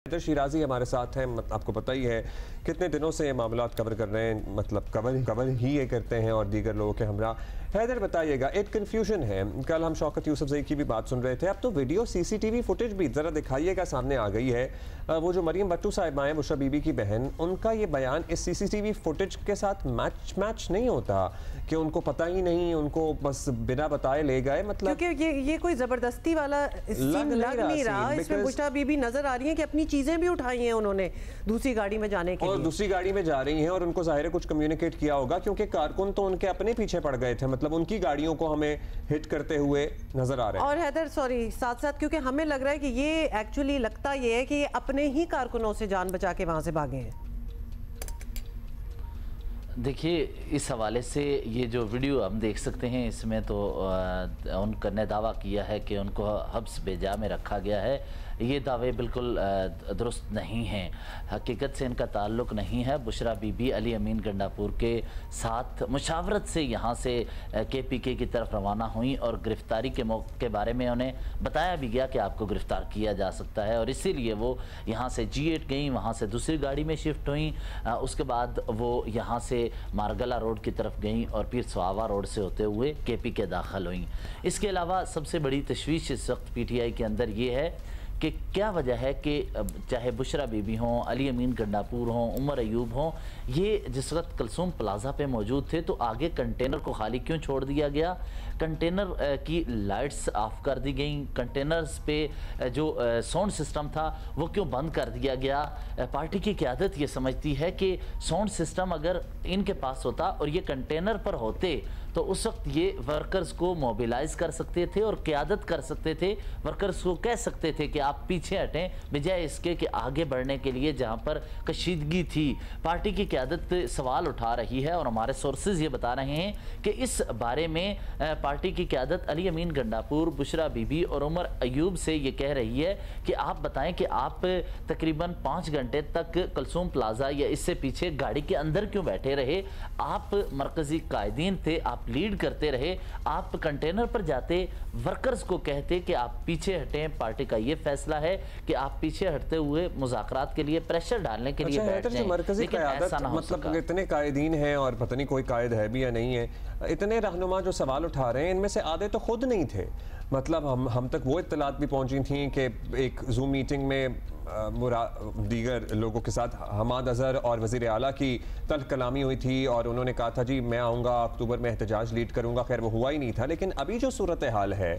हैदर शिराजी हमारे साथ हैं। आपको पता ही है कितने दिनों से ये मामला कवर कर रहे हैं, मतलब कवर ही ये करते हैं और दीगर लोगों के हमरा। हैदर बताइएगा, एक कन्फ्यूजन है। कल हम शौकत यूसुफजई की भी बात सुन रहे थे, अब तो वीडियो सीसीटीवी फुटेज भी ज़रा दिखाइएगा सामने आ गई है। वो जो मरियम भट्टू साहिबा हैं, बुशरा बीबी की बहन, उनका ये बयान इस सीसीटीवी फुटेज के साथ मैच नहीं होता कि उनको पता ही नहीं, उनको बस बिना बताए ले गए। मतलब क्योंकि ये कोई ज़बरदस्ती वाला लग नहीं रहा। इसमें बुशरा बीबी नजर आ रही है कि अपनी चीजें भी उठाई हैं उन्होंने दूसरी गाड़ी में जाने के लिए, और दूसरी गाड़ी में जा रही हैं और उनको जाहिर है कुछ कम्युनिकेट किया होगा, क्योंकि कारकुन तो उनके अपने पीछे पड़ गए थे, मतलब उनकी गाड़ियों को हमें हिट करते हुए नजर आ रहे हैं। और हैदर सॉरी साथ साथ, क्योंकि हमें लग रहा है कि ये एक्चुअली लगता ये है कि ये अपने ही कारकुनों से जान बचा के वहां से भागे हैं। देखिए, इस हवाले से ये जो वीडियो हम देख सकते हैं, इसमें तो उनने दावा किया है कि उनको हब्स बेजा में रखा गया है। ये दावे बिल्कुल दुरुस्त नहीं हैं, हकीकत से इनका ताल्लुक़ नहीं है। बुशरा बीबी अली अमीन गंडापुर के साथ मुशावरत से यहाँ से KPK की तरफ रवाना हुई और गिरफ़्तारी के मौके के बारे में उन्हें बताया भी गया कि आपको गिरफ़्तार किया जा सकता है, और इसीलिए वो यहाँ से G8 गई, वहाँ से दूसरी गाड़ी में शिफ्ट हुई। उसके बाद वो यहाँ से मारगला रोड की तरफ गई और फिर स्वावा रोड से होते हुए KPK दाखिल हुई। इसके अलावा सबसे बड़ी तशवीश इस वक्त PTI के अंदर ये है कि क्या वजह है कि चाहे बुशरा बीबी हों, अली अमीन गंडापुर हों, उमर अयूब हों, ये जिस वक्त कलसूम प्लाजा पे मौजूद थे तो आगे कंटेनर को खाली क्यों छोड़ दिया गया? कंटेनर की लाइट्स ऑफ कर दी गई, कंटेनर्स पे जो साउंड सिस्टम था वो क्यों बंद कर दिया गया? पार्टी की क़यादत ये समझती है कि साउंड सिस्टम अगर इनके पास होता और ये कंटेनर पर होते तो उस वक्त ये वर्कर्स को मोबिलाइज कर सकते थे और क़यादत कर सकते थे, वर्कर्स को कह सकते थे कि आप पीछे हटें, बजाय इसके कि आगे बढ़ने के लिए जहां पर कशीदगी थी। पार्टी की क़यादत सवाल उठा रही है और हमारे सोर्सेज ये बता रहे हैं कि इस बारे में पार्टी की क़यादत अली अमीन गंडापुर, बुशरा बीबी और उमर अयूब से ये कह रही है कि आप बताएं कि आप तकरीबन 5 घंटे तक कलसूम प्लाजा या इससे पीछे गाड़ी के अंदर क्यों बैठे रहे? आप मरकजी कायदीन थे, आप लीड करते रहे, आप कंटेनर पर जाते, वर्कर्स को कहते कि आप पीछे हटें, पार्टी का ये फैसला है कि आप पीछे हटते हुए मुज़ाकरात के लिए प्रेशर डालने के लिए बैठ जाएं। मरकजी क़यादत मतलब इतने कायदीन हैं और पता नहीं कोई कायद है भी या नहीं है, इतने रहनुमा जो सवाल उठा रहे हैं इनमें से आधे तो खुद नहीं थे। मतलब हम तक वो इत्तलात भी पहुंची थी कि एक जूम मीटिंग में दीगर लोगों के साथ हमाद अजहर और वज़ीर आला की तल्ख कलामी हुई थी और उन्होंने कहा था जी मैं आऊँगा अक्टूबर में एहतजाज लीड करूँगा। खैर वो हुआ ही नहीं था। लेकिन अभी जो सूरत हाल है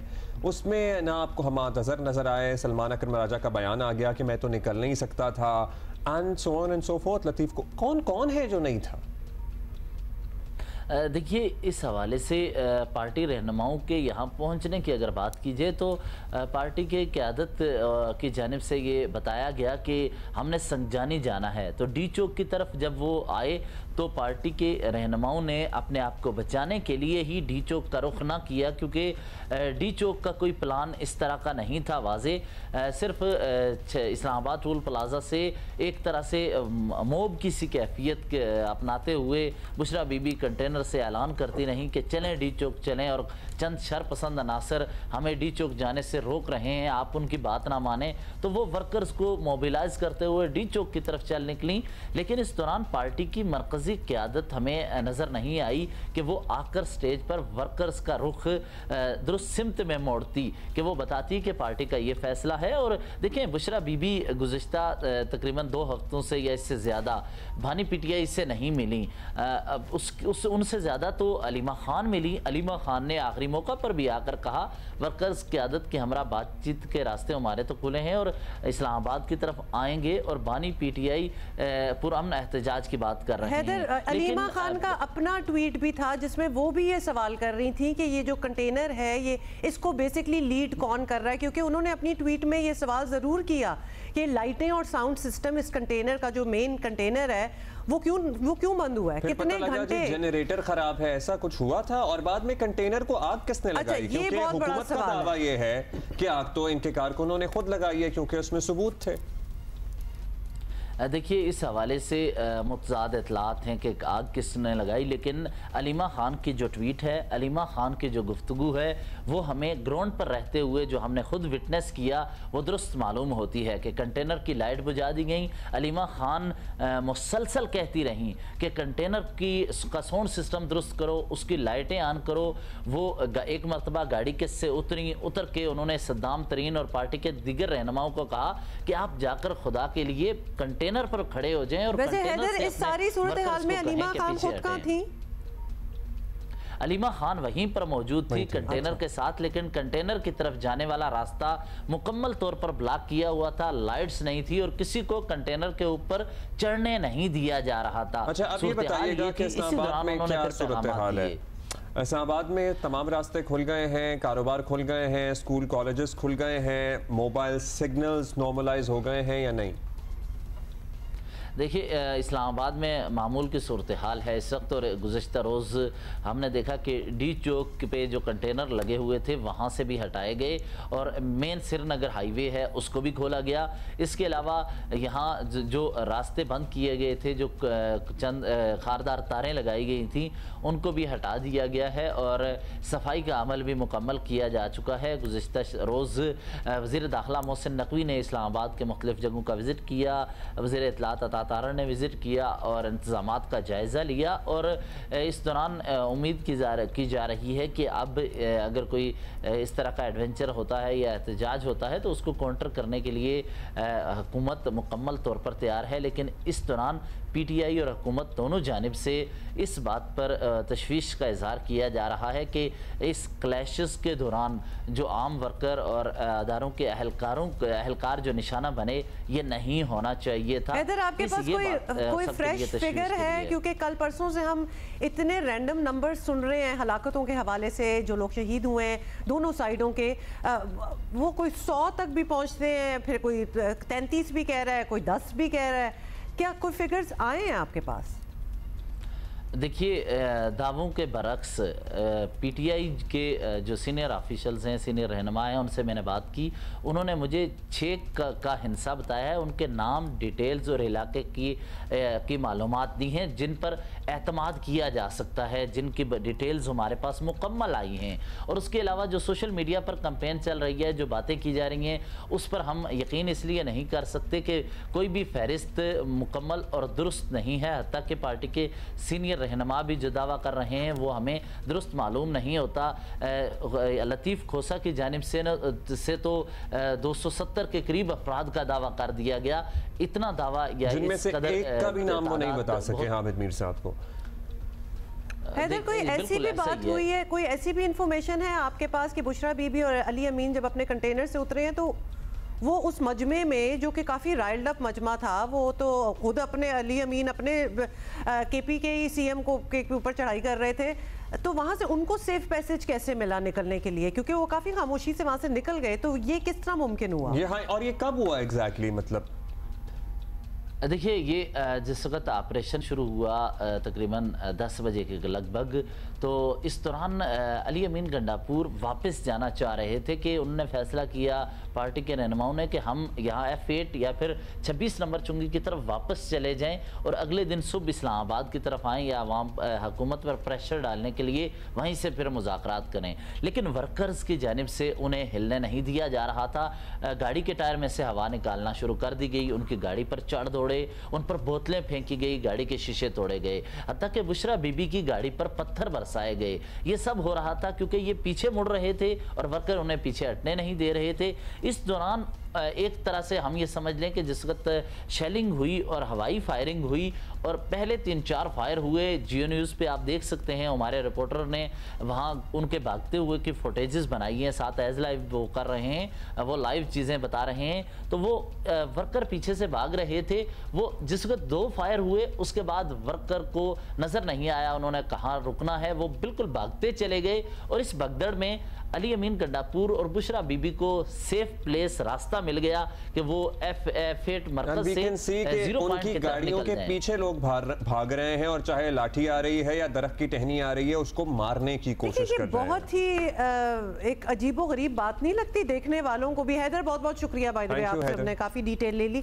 उसमें ना आपको हमाद अजहर नज़र आए, सलमान अकरम राजा का बयान आ गया कि मैं तो निकल नहीं सकता था, and so on and so forth. Latif को कौन है जो नहीं था? देखिए, इस हवाले से पार्टी रहनुमाओं के यहाँ पहुँचने की अगर बात कीजिए तो पार्टी के क़यादत की जानिब से ये बताया गया कि हमने संगजानी जाना है। तो डी चौक की तरफ जब वो आए तो पार्टी के रहनुमाओं ने अपने आप को बचाने के लिए ही डी चौक का रुख ना किया, क्योंकि डी चौक का कोई प्लान इस तरह का नहीं था वाजे। सिर्फ इस्लामाबाद टोल प्लाजा से एक तरह से मोब की सी कैफियत अपनाते हुए बुशरा बीबी कंटेनर से ऐलान करती नहीं कि चलें डी चौक चलें, और चंद शरपसंद अनासर हमें डी चौक जाने से रोक रहे हैं, आप उनकी बात ना माने, तो वो वर्कर्स को मोबिलाइज करते हुए डी चौक की तरफ चल निकली। लेकिन इस दौरान पार्टी की मरकजी क़यादत हमें नज़र नहीं आई कि वो आकर स्टेज पर वर्कर्स का रुख दुरुस्त सिमत में मोड़ती, कि वो बताती कि पार्टी का ये फैसला है। और देखें, बुशरा बीबी गुज़िश्ता तकरीबन 2 हफ्तों से या इससे ज़्यादा भानी PTI से नहीं मिली, उनसे ज़्यादा तो अलीमा खान मिली। अलीमा खान ने आखिरी मौका पर भी आकर कहा वर्कर्स क़यादत के हमरा बातचीत के रास्ते हमारे तो खुले हैं और इस्लामाबाद की तरफ आएंगे, और बानी PTI पुरअमन एहतजाज की बात कर रहे हैं। अलीमा खान का अपना ट्वीट भी था जिसमें वो भी ये सवाल कर रही थी कि ये जो कंटेनर है ये इसको बेसिकली लीड कौन कर रहा है, क्योंकि उन्होंने अपनी ट्वीट में ये सवाल ज़रूर किया कि लाइटें और साउंड सिस्टम इस कंटेनर का जो मेन कंटेनर है वो क्यों बंद हुआ है, कितने घंटे, जनरेटर खराब है, ऐसा कुछ हुआ था। और बाद में कंटेनर को आग किसने लगाई? क्योंकि हुकूमत का दावा ये है कि आग तो इनके कारकुनों ने खुद लगाई है, क्योंकि उसमें सबूत थे। देखिए, इस हवाले से मुतज़ाद इतलात हैं कि आग किसने लगाई, लेकिन अलीमा ख़ान की जो ट्वीट है, अलीमा ख़ान की जो गुफ्तगू है, वो हमें ग्राउंड पर रहते हुए जो हमने खुद विटनेस किया वो दुरुस्त मालूम होती है कि कंटेनर की लाइट बुझा दी गई। अलीमा ख़ान मुसलसल कहती रहीं कि कंटेनर का साउंड सिस्टम दुरुस्त करो, उसकी लाइटें ऑन करो। वो एक मरतबा गाड़ी के से उतर के उन्होंने सद्दाम तरीन और पार्टी के दीगर रहनुमाओं को कहा कि आप जाकर खुदा के लिए कंटेनर पर खड़े हो जाएं और वैसे हैदर, इस सारी सूरत हाल में अलीमा खान खुद कहाँ थी? अलीमा खान वहीं पर मौजूद थी कंटेनर के साथ, लेकिन कंटेनर की तरफ जाने वाला रास्ता मुकम्मल तौर पर ब्लॉक किया हुआ था, लाइट्स नहीं थी और किसी को कंटेनर के ऊपर चढ़ने नहीं दिया जा रहा था। अच्छा, अब ये बताइएगा कि इस्लामाबाद में क्या सूरत हाल है? इस्लामाबाद में तमाम रास्ते खुल गए हैं, कारोबार खुल गए हैं, स्कूल कॉलेजेस खुल गए हैं, मोबाइल सिग्नल्स नॉर्मलाइज हो गए हैं या नहीं? देखिए, इस्लामाबाद में मामूल की सूरत हाल है इस वक्त। और गुज़श्ता रोज़ हमने देखा कि डी चौक पे जो कंटेनर लगे हुए थे वहाँ से भी हटाए गए और मेन श्रीनगर हाईवे है उसको भी खोला गया। इसके अलावा यहाँ जो रास्ते बंद किए गए थे, जो चंद खारदार तारें लगाई गई थी, उनको भी हटा दिया गया है और सफाई का अमल भी मुकम्मल किया जा चुका है। गुज़श्ता रोज़ वज़ीर दाखिला मोहसिन नकवी ने इस्लामाबाद के मुख्तलिफ़ जगहों का विज़िट किया, वज़ीर इत्तलात तारा ने विज़िट किया और इंतज़ामात का जायज़ा लिया। और इस दौरान उम्मीद की जा रही है कि अब अगर कोई इस तरह का एडवेंचर होता है या एहतजाज होता है तो उसको काउंटर करने के लिए हुकूमत मुकम्मल तौर पर तैयार है। लेकिन इस दौरान PTI और हुकूमत दोनों जानिब से इस बात पर तशवीश का इजहार किया जा रहा है कि इस क्लैशेस के दौरान जो आम वर्कर और अदारों के अहलकार जो निशाना बने, ये नहीं होना चाहिए था। हैदर, आपके पास कोई फ्रेश फिगर है? क्योंकि कल परसों से हम इतने रैंडम नंबर सुन रहे हैं हलाकतों के हवाले से, जो लोग शहीद हुए हैं दोनों साइडों के, वो कोई 100 तक भी पहुंचते हैं, फिर कोई 33 भी कह रहा है, कोई 10 भी कह रहा है। क्या कोई फिगर्स आए हैं आपके पास? देखिए, दावों के बरक्स PTI के जो सीनियर ऑफिशल्स हैं, सीनियर रहनुमा हैं, उनसे मैंने बात की। उन्होंने मुझे 6 का हिस्सा बताया है। उनके नाम, डिटेल्स और इलाके की मालूमात दी हैं जिन पर एतमाद किया जा सकता है, जिनकी डिटेल्स हमारे पास मुकम्मल आई हैं। और उसके अलावा जो सोशल मीडिया पर कैंपेन चल रही है, जो बातें की जा रही हैं, उस पर हम यकीन इसलिए नहीं कर सकते कि कोई भी फहरिस्त मुकम्मल और दुरुस्त नहीं है। हत्ता कि पार्टी के सीनियर रहनुमा भी जो दावा कर रहे हैं वो हमें दुरुस्त मालूम नहीं होता। लतीफ़ खोसा की जानिब से तो 270 के करीब अफराद का दावा कर दिया गया। इतना दावा या जिनमें से एक का भी नाम वो नहीं बता सके हामिद मीर साहब को। हैदर, कोई ऐसी भी बात हुई है, कोई ऐसी भी इंफॉर्मेशन है आपके पास कि बुशरा बीबी और अली अमीन जब अपने कंटेनर से उतरे हैं तो वो उस मजमे में, जो कि काफ़ी राइल्ड अप मजमा था, वो तो खुद अपने अली अमीन अपने KP के ही CM को के ऊपर चढ़ाई कर रहे थे, तो वहाँ से उनको सेफ पैसेज कैसे मिला निकलने के लिए? क्योंकि वो काफ़ी खामोशी से वहाँ से निकल गए, तो ये किस तरह मुमकिन हुआ? ये हाँ, और ये कब हुआ एग्जैक्टली? मतलब देखिए, ये जिस वक्त ऑपरेशन शुरू हुआ तकरीबन 10 बजे के लगभग, तो इस दौरान अली अमीन गंडापुर वापस जाना चाह रहे थे कि उन्होंने फैसला किया पार्टी के रहनुमाओं ने कि हम यहाँ F8 या फिर 26 नंबर चुंगी की तरफ वापस चले जाएं और अगले दिन सुबह इस्लामाबाद की तरफ आएँ या वहाँ हुकूमत पर प्रेशर डालने के लिए वहीं से फिर मुज़ाकरात करें। लेकिन वर्कर्स की जानिब से उन्हें हिलने नहीं दिया जा रहा था। गाड़ी के टायर में से हवा निकालना शुरू कर दी गई, उनकी गाड़ी पर चढ़ दौड़े, उन पर बोतलें फेंकी गई, गाड़ी के शीशे तोड़े गए, हत्ता कि बुशरा बीबी की गाड़ी पर पत्थर बरसाए गए। ये सब हो रहा था क्योंकि ये पीछे मुड़ रहे थे और वर्कर उन्हें पीछे हटने नहीं दे रहे थे। इस दौरान एक तरह से हम ये समझ लें कि जिस वक्त शेलिंग हुई और हवाई फायरिंग हुई और पहले 3-4 फायर हुए, जियो न्यूज़ पे आप देख सकते हैं, हमारे रिपोर्टर ने वहाँ उनके भागते हुए की फुटेजेस बनाई हैं, साथ एज लाइव वो कर रहे हैं, वो लाइव चीज़ें बता रहे हैं। तो वो वर्कर पीछे से भाग रहे थे, वो जिस वक्त 2 फायर हुए उसके बाद वर्कर को नज़र नहीं आया, उन्होंने कहाँ रुकना है, वो बिल्कुल भागते चले गए। और इस भगदड़ में अली अमीन गंडापुर और बुशरा बीबी को सेफ प्लेस रास्ता मिल गया कि वो F8 मरकज से 0 पॉइंट की गाड़ियों के पीछे लोग भाग रहे हैं और चाहे लाठी आ रही है या दरख्त की टहनी आ रही है उसको मारने की कोशिश कर रहे हैं। बहुत ही एक अजीबो गरीब बात नहीं लगती देखने वालों को भी? हैदर, बहुत बहुत शुक्रिया, बाय द वे आपसे हमने काफी डिटेल ले ली।